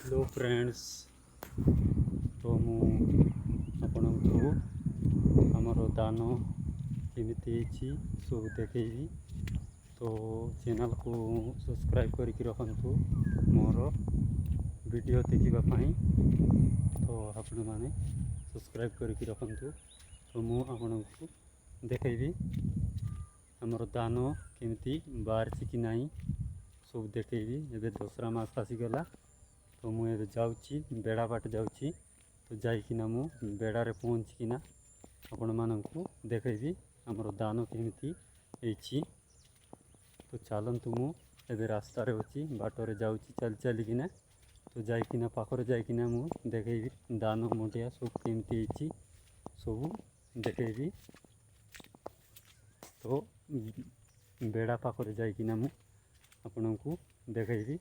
Hello friends, तो मु आपणको आमर दान केमिति सब देखी। तो चैनल को सब्सक्राइब करके रखु मोर वीडियो देखापी। तो आपण मैंने सब्सक्राइब करके रखु। तो मु आपको देखी आमर दान केमिति बाहर कि नहीं सब देखी। एवं दसरा मास आसीगला, तो मुझे जाऊँगी बेड़ा बाट जाऊँगी। तो जाइकिना मु बेड़ारे पहुँचिकिना आपण मानू देखी आमर दान केमिति होइछि। तो चलतु मु एबे रास्तार अच्छी बाटर जाऊँगी चल चलिकिना। तो जाइकिना पाखरे जाइकिना मु देखी दान मुंडिया सब केमिति होइछि सब देखी। तो बेड़ा पाखरे जाइकिना मु आपन को देखी।